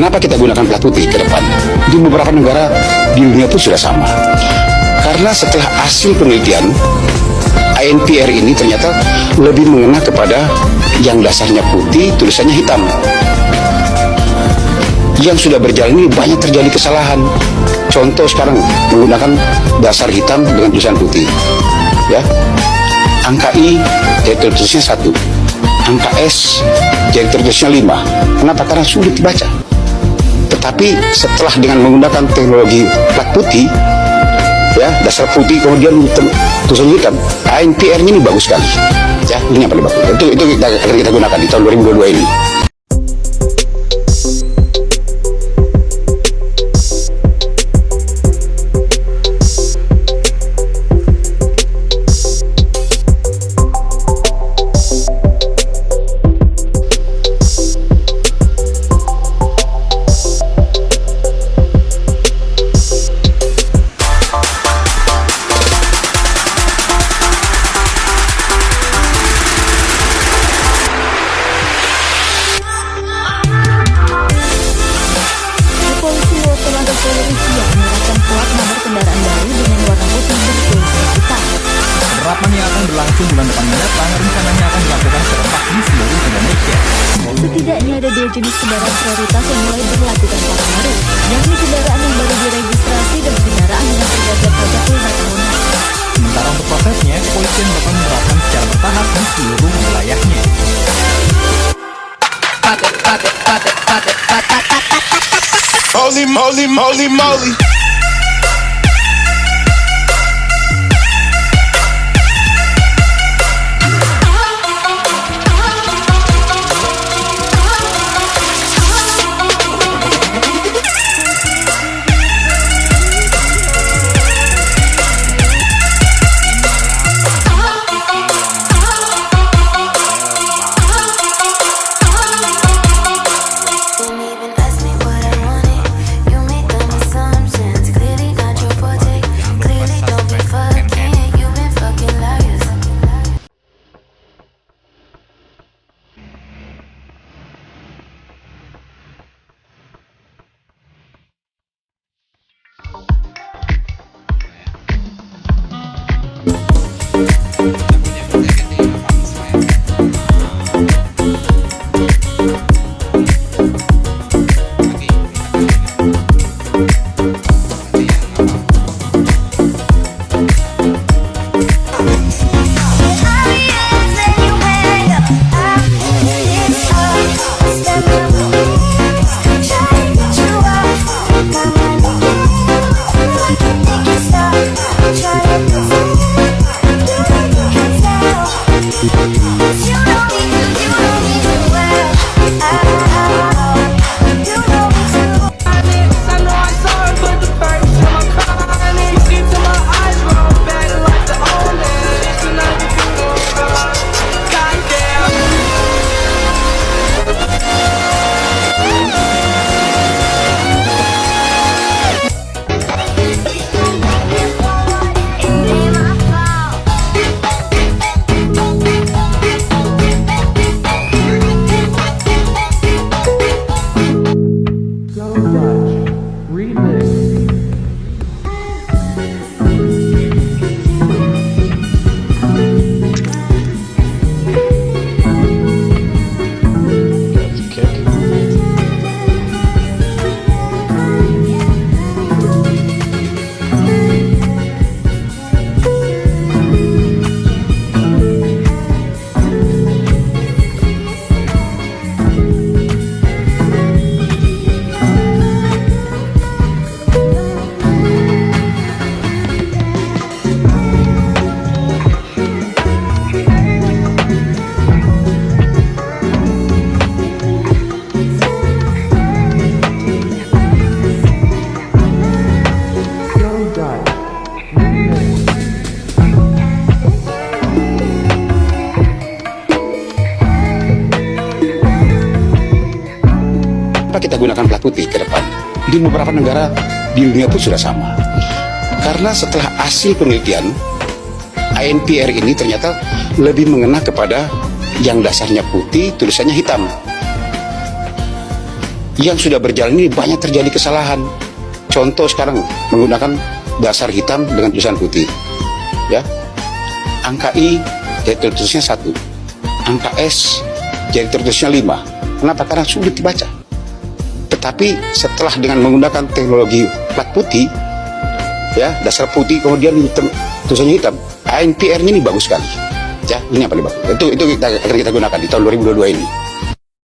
Kenapa kita gunakan plat putih ke depan? Di beberapa negara di dunia pun sudah sama. Karena setelah hasil penelitian, ANPR ini ternyata lebih mengena kepada yang dasarnya putih, tulisannya hitam. Yang sudah berjalan ini banyak terjadi kesalahan. Contoh sekarang menggunakan dasar hitam dengan tulisan putih. Ya, angka I jadi tertulisnya 1, angka S jadi tertulisnya 5. Kenapa? Karena sulit dibaca. Tetapi setelah dengan menggunakan teknologi plat putih, ya dasar putih kemudian tulisan hitam, ANPR-nya ini bagus sekali. Ya, ini yang paling bagus. Itu kita gunakan di tahun 2022 ini. Plat nomor kendaraan baru dengan warna putih bertuliskan hitam. Penerapan yang akan berlangsung bulan depan mendatang rencananya akan dilakukan serentak di seluruh Indonesia. Setidaknya ada 2 jenis kendaraan prioritas yang mulai berlakukan plat baru, yakni kendaraan yang baru diregistrasi dan kendaraan yang terdapat pajak 5 tahunan. Sementara untuk prosesnya, kepolisian bakal menerapkan secara bertahap di seluruh wilayahnya. Holy moly, moly, moly. Kita gunakan plat putih ke depan. Di beberapa negara di dunia pun sudah sama. Karena setelah hasil penelitian, ANPR ini ternyata lebih mengena kepada yang dasarnya putih, tulisannya hitam. yang sudah berjalan ini banyak terjadi kesalahan. Contoh sekarang menggunakan dasar hitam dengan tulisan putih, ya. Angka I jadi tertulisnya 1, angka S jadi tertulisnya 5. Kenapa? Karena sulit dibaca. Tetapi setelah dengan menggunakan teknologi plat putih, ya, dasar putih kemudian hitam, tulisannya hitam, ANPR-nya ini bagus sekali. Ya, ini yang paling bagus. Itu kita gunakan di tahun 2022 ini.